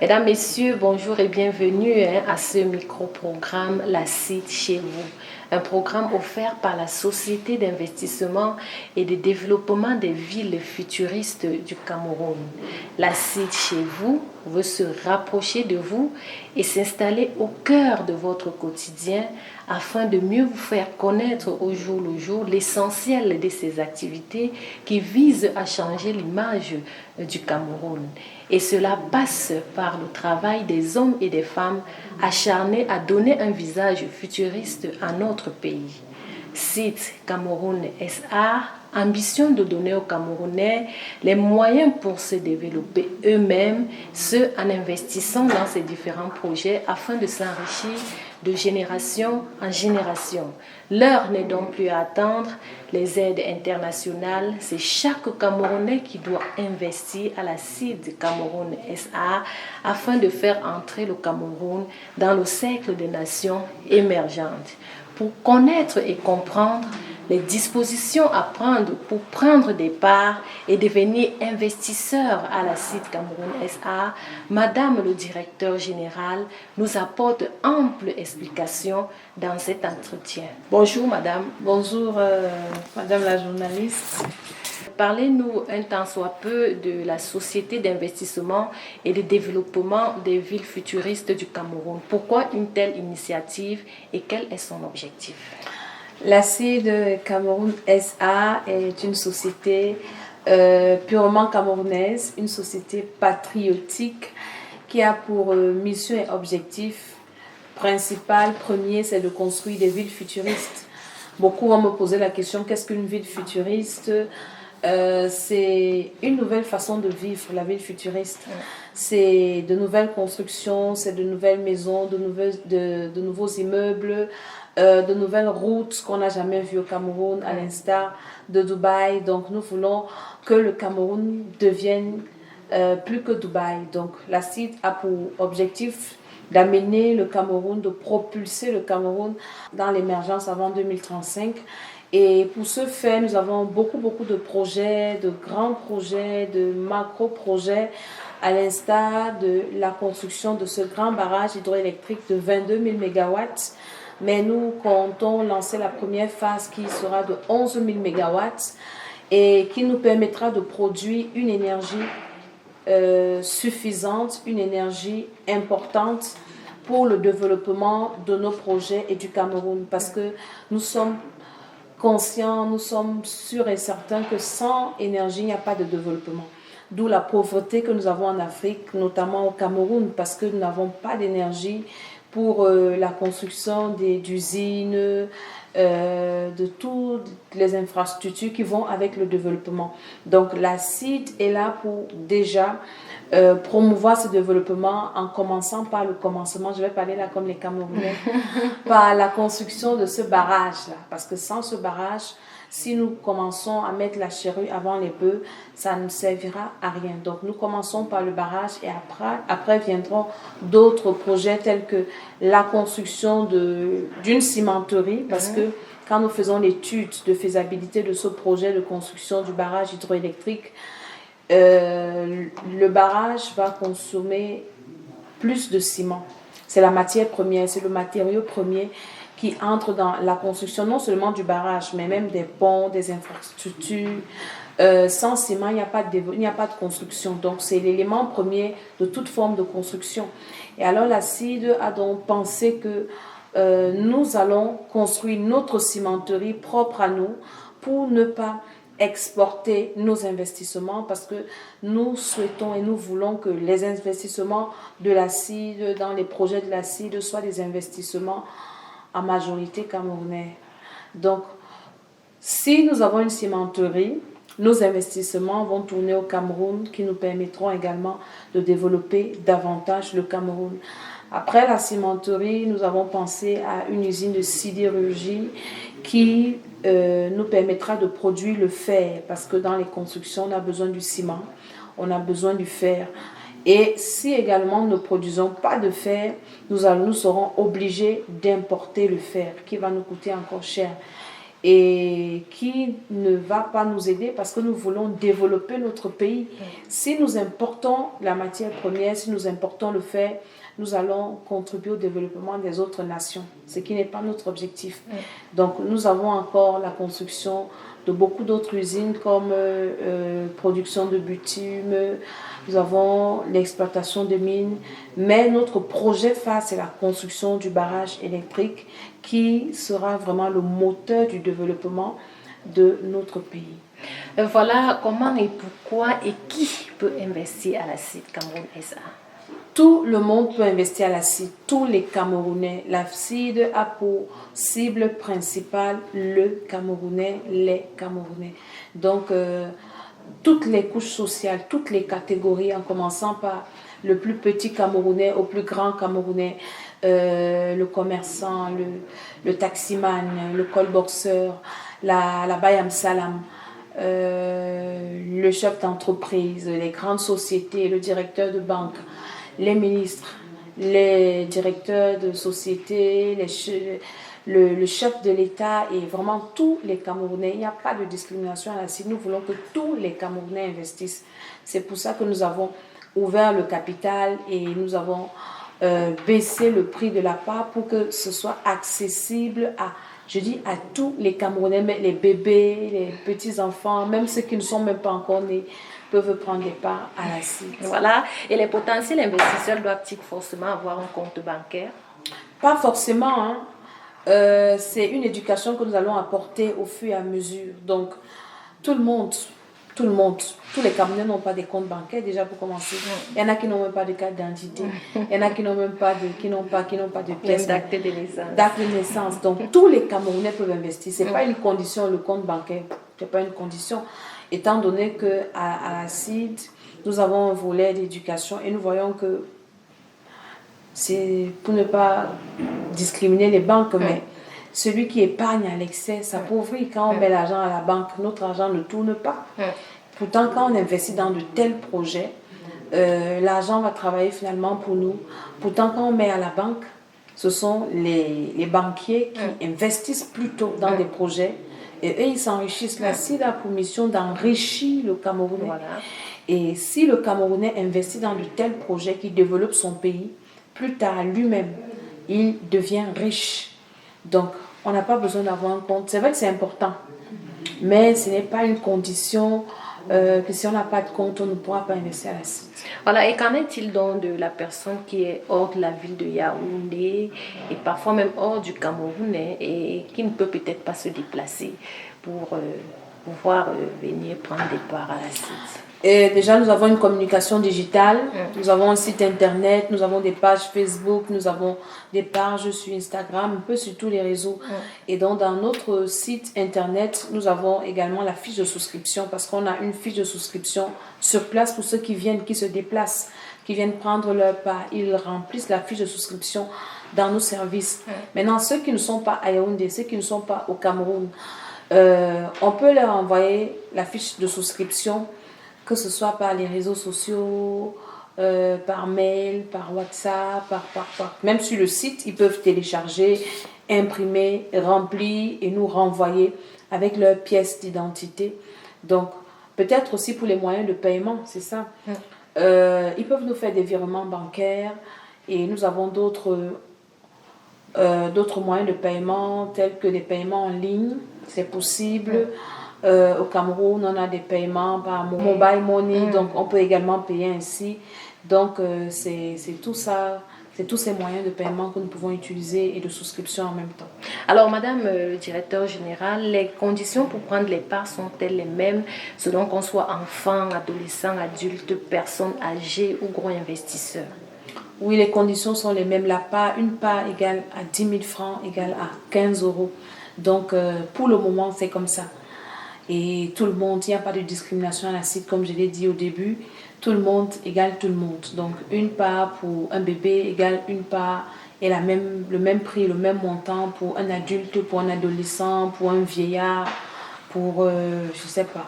Mesdames, Messieurs, bonjour et bienvenue à ce micro-programme La CID chez vous. Un programme offert par la Société d'investissement et de développement des villes futuristes du Cameroun. La CID chez vous veut se rapprocher de vous et s'installer au cœur de votre quotidien afin de mieux vous faire connaître au jour le jour l'essentiel de ces activités qui visent à changer l'image du Cameroun. Et cela passe par le travail des hommes et des femmes acharnés à donner un visage futuriste à notre pays. Site Cameroun SA ambitionne de donner aux Camerounais les moyens pour se développer eux-mêmes, ce en investissant dans ces différents projets afin de s'enrichir de génération en génération. L'heure n'est donc plus à attendre. Les aides internationales, c'est chaque Camerounais qui doit investir à la CID Cameroun SA afin de faire entrer le Cameroun dans le cercle des nations émergentes. Pour connaître et comprendre les dispositions à prendre pour prendre des parts et devenir investisseur à la CID Cameroun SA, Madame le directeur général nous apporte ample explication dans cet entretien. Bonjour Madame. Bonjour Madame la journaliste. Parlez-nous un tant soit peu de la Société d'investissement et de développement des villes futuristes du Cameroun. Pourquoi une telle initiative et quel est son objectif? La CID Cameroun SA est une société purement camerounaise, une société patriotique qui a pour mission et objectif principal, premier, c'est de construire des villes futuristes. Beaucoup vont me poser la question, qu'est-ce qu'une ville futuriste? C'est une nouvelle façon de vivre, la ville futuriste. C'est de nouvelles constructions, c'est de nouvelles maisons, de nouveaux immeubles, de nouvelles routes qu'on n'a jamais vues au Cameroun, à l'instar de Dubaï. Donc nous voulons que le Cameroun devienne plus que Dubaï. Donc la CID a pour objectif d'amener le Cameroun, de propulser le Cameroun dans l'émergence avant 2035. Et pour ce faire, nous avons beaucoup de projets, de grands projets, de macro-projets, à l'instar de la construction de ce grand barrage hydroélectrique de 22 000 MW. Mais nous comptons lancer la première phase qui sera de 11 000 MW et qui nous permettra de produire une énergie suffisante, une énergie importante pour le développement de nos projets et du Cameroun. Parce que nous sommes conscients, nous sommes sûrs et certains que sans énergie, il n'y a pas de développement. D'où la pauvreté que nous avons en Afrique, notamment au Cameroun, parce que nous n'avons pas d'énergie pour la construction d'usines, de toutes les infrastructures qui vont avec le développement. Donc la CID est là pour déjà promouvoir ce développement en commençant par le commencement, je vais parler là comme les Camerounais, par la construction de ce barrage-là. Parce que sans ce barrage, si nous commençons à mettre la charrue avant les bœufs, ça ne servira à rien. Donc nous commençons par le barrage et après viendront d'autres projets tels que la construction d'une cimenterie, parce que quand nous faisons l'étude de faisabilité de ce projet de construction du barrage hydroélectrique, le barrage va consommer plus de ciment. C'est la matière première, c'est le matériau premier qui entre dans la construction non seulement du barrage, mais même des ponts, des infrastructures. Sans ciment, il n'y a pas de construction. Donc, c'est l'élément premier de toute forme de construction. Et alors, la CID a donc pensé que nous allons construire notre cimenterie propre à nous pour ne pas exporter nos investissements, parce que nous souhaitons et nous voulons que les investissements de la CID, dans les projets de la CID, soient des investissements en majorité camerounais. Donc, si nous avons une cimenterie, nos investissements vont tourner au Cameroun, qui nous permettront également de développer davantage le Cameroun. Après la cimenterie, nous avons pensé à une usine de sidérurgie qui nous permettra de produire le fer, parce que dans les constructions, on a besoin du ciment, on a besoin du fer. Et si également nous ne produisons pas de fer, nous serons obligés d'importer le fer, qui va nous coûter encore cher. et qui ne va pas nous aider parce que nous voulons développer notre pays. Si nous importons la matière première, si nous importons le fer, nous allons contribuer au développement des autres nations, ce qui n'est pas notre objectif. Donc nous avons encore la construction de beaucoup d'autres usines comme production de bitume, nous avons l'exploitation de mines, mais notre projet phare, c'est la construction du barrage électrique qui sera vraiment le moteur du développement de notre pays. Voilà comment et pourquoi et qui peut investir à la CID Cameroun SA. Tout le monde peut investir à la CID, tous les Camerounais. La CID a pour cible principale le Camerounais, les Camerounais. Donc, toutes les couches sociales, toutes les catégories, en commençant par le plus petit Camerounais au plus grand Camerounais, le commerçant, le taximan, le colboxeur, la Bayam Salam, le chef d'entreprise, les grandes sociétés, le directeur de banque, les ministres, les directeurs de société, le chef de l'État et vraiment tous les Camerounais. Il n'y a pas de discrimination à la CID. Nous voulons que tous les Camerounais investissent. C'est pour ça que nous avons ouvert le capital et nous avons baissé le prix de la part pour que ce soit accessible à tous les Camerounais, mais les bébés, les petits-enfants, même ceux qui ne sont même pas encore nés, peuvent prendre des parts à la CID. Voilà. Et les potentiels investisseurs doivent-ils forcément avoir un compte bancaire? Pas forcément, hein. C'est une éducation que nous allons apporter au fur et à mesure. Donc, tous les Camerounais n'ont pas des comptes bancaires déjà pour commencer. Il y en a qui n'ont même pas de carte d'identité. Il y en a qui n'ont même pas de pièces d'acte de naissance. D'acte de naissance. Donc, tous les Camerounais peuvent investir. C'est pas une condition, le compte bancaire. C'est pas une condition. Étant donné qu'à la CID, nous avons un volet d'éducation et nous voyons que c'est pour ne pas discriminer les banques, mais celui qui épargne à l'excès s'appauvrit. Quand on met l'argent à la banque, notre argent ne tourne pas. Pourtant, quand on investit dans de tels projets, l'argent va travailler finalement pour nous. Pourtant, quand on met à la banque, ce sont les banquiers qui investissent plutôt dans des projets et eux, ils s'enrichissent. La CID a pour mission d'enrichir le Camerounais. Voilà. Et si le Camerounais investit dans de tels projets qui développent son pays, plus tard, lui-même, il devient riche. Donc, on n'a pas besoin d'avoir un compte. C'est vrai que c'est important, mais ce n'est pas une condition que si on n'a pas de compte, on ne pourra pas investir à la CID. Voilà, et qu'en est-il donc de la personne qui est hors de la ville de Yaoundé et parfois même hors du Cameroun et qui ne peut peut-être pas se déplacer pour pouvoir venir prendre des parts à la CID? Et déjà, nous avons une communication digitale, nous avons un site internet, nous avons des pages Facebook, nous avons des pages sur Instagram, un peu sur tous les réseaux. Et donc, dans notre site internet, nous avons également la fiche de souscription parce qu'on a une fiche de souscription sur place pour ceux qui viennent, qui se déplacent, qui viennent prendre leur part. Ils remplissent la fiche de souscription dans nos services. Maintenant, ceux qui ne sont pas à Yaoundé, ceux qui ne sont pas au Cameroun, on peut leur envoyer la fiche de souscription, que ce soit par les réseaux sociaux, par mail, par WhatsApp, même sur le site, ils peuvent télécharger, imprimer, remplir et nous renvoyer avec leur pièce d'identité. Donc, peut-être aussi pour les moyens de paiement, c'est ça. Ils peuvent nous faire des virements bancaires et nous avons d'autres moyens de paiement tels que des paiements en ligne, c'est possible. Au Cameroun, on a des paiements par mobile money, donc on peut également payer ainsi. Donc, c'est tout ça, c'est tous ces moyens de paiement que nous pouvons utiliser et de souscription en même temps. Alors, Madame le directeur général, les conditions pour prendre les parts sont-elles les mêmes selon qu'on soit enfant, adolescent, adulte, personne âgée ou gros investisseur? Oui, les conditions sont les mêmes. Une part égale à 10 000 francs égale à 15 euros. Donc, pour le moment, c'est comme ça. Et tout le monde, il n'y a pas de discrimination à la CID, comme je l'ai dit au début. Tout le monde égale tout le monde. Donc, une part pour un bébé égale une part et le même prix, le même montant pour un adulte, pour un adolescent, pour un vieillard, pour, je ne sais pas.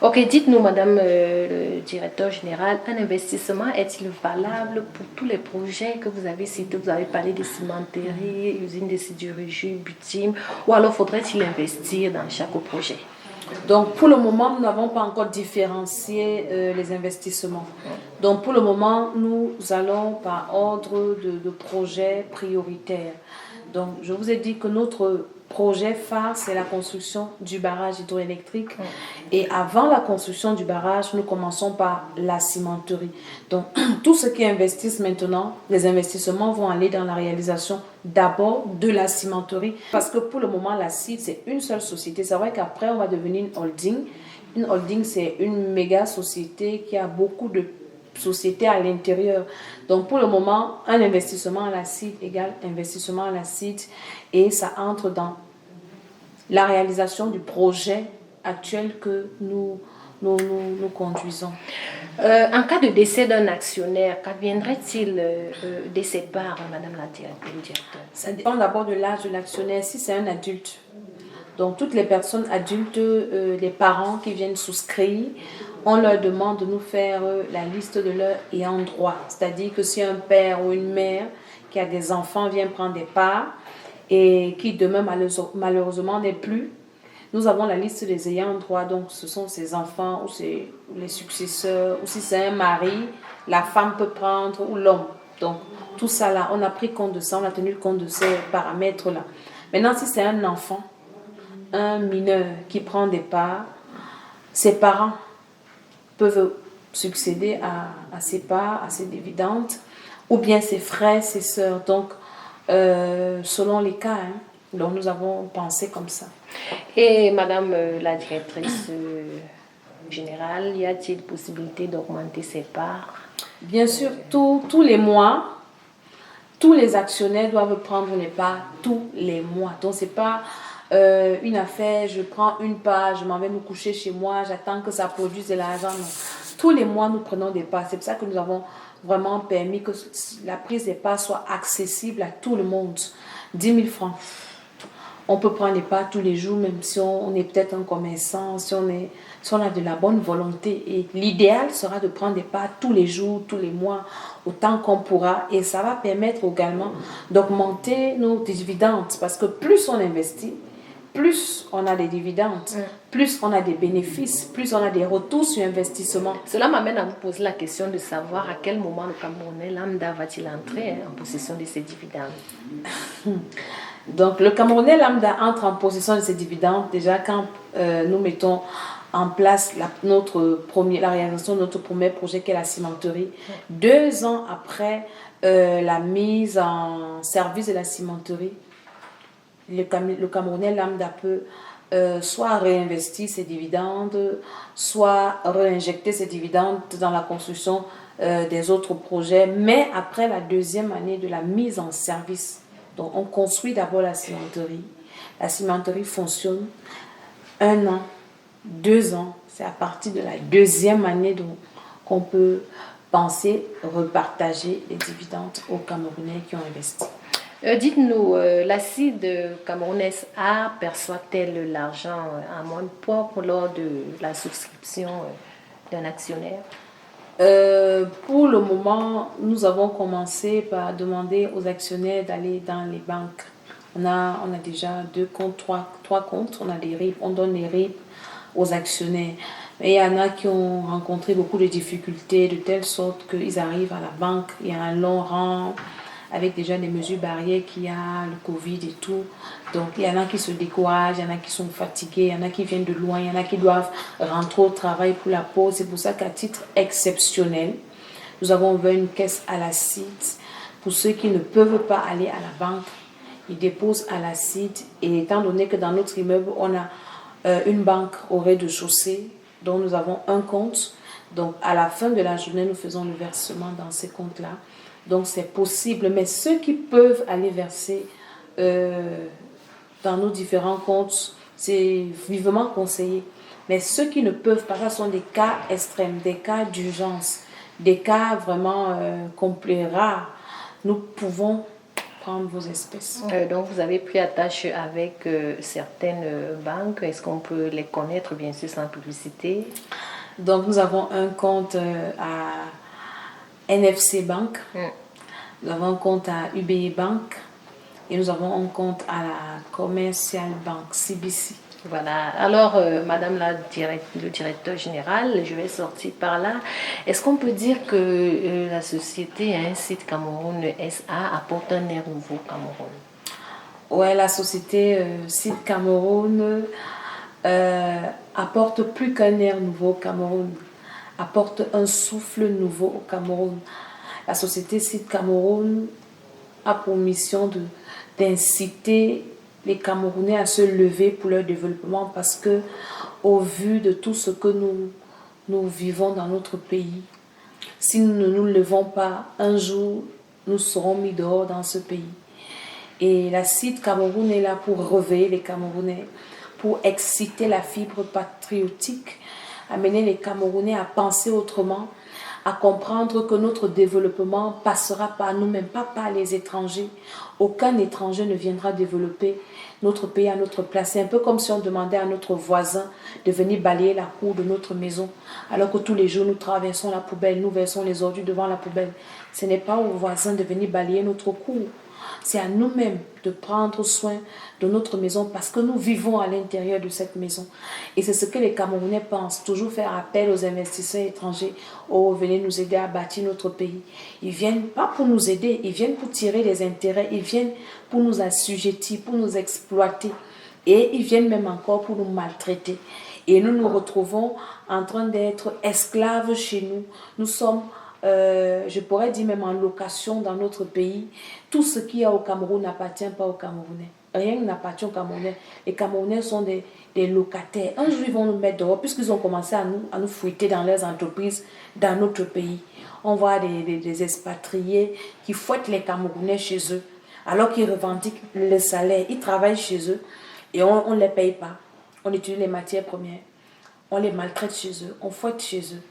Ok, dites-nous, Madame le directeur général, un investissement est-il valable pour tous les projets que vous avez cités? Vous avez parlé de cimenterie, usine de sidérurgie, bitume, ou alors faudrait-il investir dans chaque projet? Donc, pour le moment, nous n'avons pas encore différencié les investissements. Donc, pour le moment, nous allons par ordre de projets prioritaires. Donc, je vous ai dit que notre projet phare, c'est la construction du barrage hydroélectrique. Et avant la construction du barrage, nous commençons par la cimenterie. Donc, tous ceux qui investissent maintenant, les investissements vont aller dans la réalisation d'abord de la cimenterie. Parce que pour le moment, la CID, c'est une seule société. C'est vrai qu'après, on va devenir une holding. Une holding, c'est une méga société qui a beaucoup de sociétés à l'intérieur. Donc, pour le moment, un investissement à la CID égale investissement à la CID et ça entre dans la réalisation du projet actuel que nous conduisons. En cas de décès d'un actionnaire, qu'adviendrait-il de ses parts, Madame la directrice? Ça dépend d'abord de l'âge de l'actionnaire. Si c'est un adulte, donc toutes les personnes adultes, les parents qui viennent souscrire, on leur demande de nous faire la liste de leurs ayants droit. C'est-à-dire que si un père ou une mère qui a des enfants vient prendre des parts et qui demain malheureusement n'est plus, nous avons la liste des ayants droit. Donc ce sont ses enfants ou les successeurs, ou si c'est un mari, la femme peut prendre ou l'homme. Donc tout ça là, on a pris compte de ça, on a tenu compte de ces paramètres là. Maintenant si c'est un enfant, un mineur qui prend des parts, ses parents peuvent succéder à ses parts, à ses dividendes, ou bien ses frères, ses sœurs. Donc, selon les cas, donc nous avons pensé comme ça. Et Madame la directrice générale, y a-t-il possibilité d'augmenter ses parts? Bien sûr, tous les mois, tous les actionnaires doivent prendre les parts tous les mois. Donc, c'est pas une affaire, je prends une part, je m'en vais me coucher chez moi, j'attends que ça produise de l'argent. Non. Tous les mois, nous prenons des parts. C'est pour ça que nous avons vraiment permis que la prise des parts soit accessible à tout le monde. 10 000 francs. On peut prendre des parts tous les jours, même si on est peut-être un commerçant, si on a de la bonne volonté. Et l'idéal sera de prendre des parts tous les jours, tous les mois, autant qu'on pourra. Et ça va permettre également d'augmenter nos dividendes. Parce que plus on investit, plus on a des dividendes, plus on a des bénéfices, plus on a des retours sur investissement. Cela m'amène à vous poser la question de savoir à quel moment le Camerounais lambda va-t-il entrer en possession de ces dividendes. Donc le Camerounais lambda entre en possession de ces dividendes déjà quand nous mettons en place la réalisation de notre premier projet qui est la cimenterie. 2 ans après la mise en service de la cimenterie, le Camerounais lambda peut soit réinvestir ses dividendes, soit réinjecter ses dividendes dans la construction des autres projets, mais après la 2e année de la mise en service. Donc on construit d'abord la cimenterie. La cimenterie fonctionne 1 an, 2 ans. C'est à partir de la 2e année qu'on peut penser repartager les dividendes aux Camerounais qui ont investi. Dites-nous, la CID camerounaise A perçoit-elle l'argent à moins propre lors de la souscription d'un actionnaire? Pour le moment, nous avons commencé par demander aux actionnaires d'aller dans les banques. On a déjà 2 comptes, 3 comptes. On a des RIP, on donne les RIP aux actionnaires. Mais il y en a qui ont rencontré beaucoup de difficultés de telle sorte qu'ils arrivent à la banque, il y a un long rang avec déjà des mesures barrières qu'il y a, le Covid et tout. Donc, il y en a qui se découragent, il y en a qui sont fatigués, il y en a qui viennent de loin, il y en a qui doivent rentrer au travail pour la pause. C'est pour ça qu'à titre exceptionnel, nous avons ouvert une caisse à la CID. Pour ceux qui ne peuvent pas aller à la banque, ils déposent à la CID. Et étant donné que dans notre immeuble, on a une banque au rez-de-chaussée, dont nous avons un compte. Donc, à la fin de la journée, nous faisons le versement dans ces comptes-là. Donc, c'est possible. Mais ceux qui peuvent aller verser dans nos différents comptes, c'est vivement conseillé. Mais ceux qui ne peuvent pas, ce sont des cas extrêmes, des cas d'urgence, des cas vraiment complets, rares. Nous pouvons prendre vos espèces. Donc, vous avez pris attache avec certaines banques. Est-ce qu'on peut les connaître, bien sûr, sans publicité? Donc, nous avons un compte à NFC Bank, nous avons un compte à UBI Bank et nous avons un compte à la Commercial Bank, CBC. Voilà. Alors, Madame le directeur général, je vais sortir par là. Est-ce qu'on peut dire que la société Seed Cameroun SA apporte un air nouveau au Cameroun? Ouais, la société Seed Cameroun apporte plus qu'un air nouveau au Cameroun, apporte un souffle nouveau au Cameroun. La société Seed Cameroun a pour mission d'inciter les Camerounais à se lever pour leur développement parce que au vu de tout ce que nous vivons dans notre pays, si nous ne nous levons pas, un jour nous serons mis dehors dans ce pays. Et la Seed Cameroun est là pour réveiller les Camerounais, pour exciter la fibre patriotique, amener les Camerounais à penser autrement, à comprendre que notre développement passera par nous-mêmes, pas par les étrangers. Aucun étranger ne viendra développer notre pays à notre place. C'est un peu comme si on demandait à notre voisin de venir balayer la cour de notre maison, alors que tous les jours nous traversons la poubelle, nous versons les ordures devant la poubelle. Ce n'est pas au voisin de venir balayer notre cour. C'est à nous-mêmes de prendre soin de notre maison parce que nous vivons à l'intérieur de cette maison. Et c'est ce que les Camerounais pensent, toujours faire appel aux investisseurs étrangers. Oh, venez nous aider à bâtir notre pays. Ils viennent pas pour nous aider, ils viennent pour tirer des intérêts, ils viennent pour nous assujettir, pour nous exploiter. Et ils viennent même encore pour nous maltraiter. Et nous nous retrouvons en train d'être esclaves chez nous. Nous sommes je pourrais dire même en location dans notre pays. Tout ce qu'il y a au Cameroun n'appartient pas aux Camerounais. Rien n'appartient aux Camerounais. Les Camerounais sont des locataires. Un jour, ils vont nous mettre dehors puisqu'ils ont commencé à nous fouetter dans leurs entreprises, dans notre pays. On voit des expatriés qui fouettent les Camerounais chez eux alors qu'ils revendiquent le salaire. Ils travaillent chez eux et on ne les paye pas. On utilise les matières premières. On les maltraite chez eux. On fouette chez eux.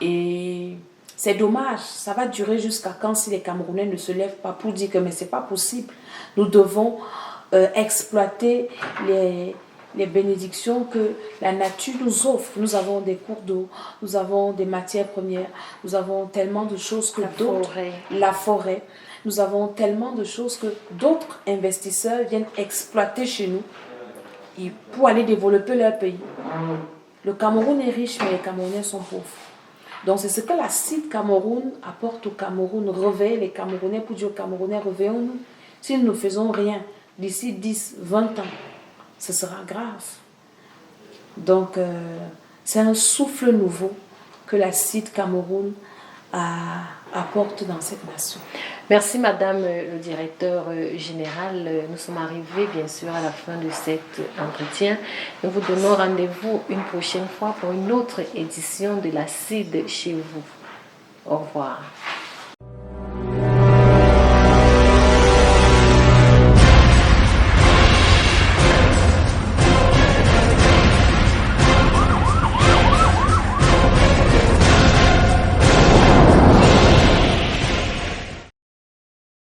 Et c'est dommage, ça va durer jusqu'à quand si les Camerounais ne se lèvent pas pour dire que mais c'est pas possible. Nous devons exploiter les bénédictions que la nature nous offre. Nous avons des cours d'eau, nous avons des matières premières, nous avons tellement de choses que la forêt, nous avons tellement de choses que d'autres investisseurs viennent exploiter chez nous pour aller développer leur pays. Le Cameroun est riche, mais les Camerounais sont pauvres. Donc, c'est ce que la Seed Cameroun apporte au Cameroun, réveille les Camerounais pour dire aux Camerounais, réveillons-nous. Si nous ne faisons rien d'ici 10, 20 ans, ce sera grave. Donc, c'est un souffle nouveau que la Seed Cameroun apporte dans cette nation. Merci Madame le directeur général. Nous sommes arrivés bien sûr à la fin de cet entretien. Nous vous donnons rendez-vous une prochaine fois pour une autre édition de la Seed chez vous. Au revoir.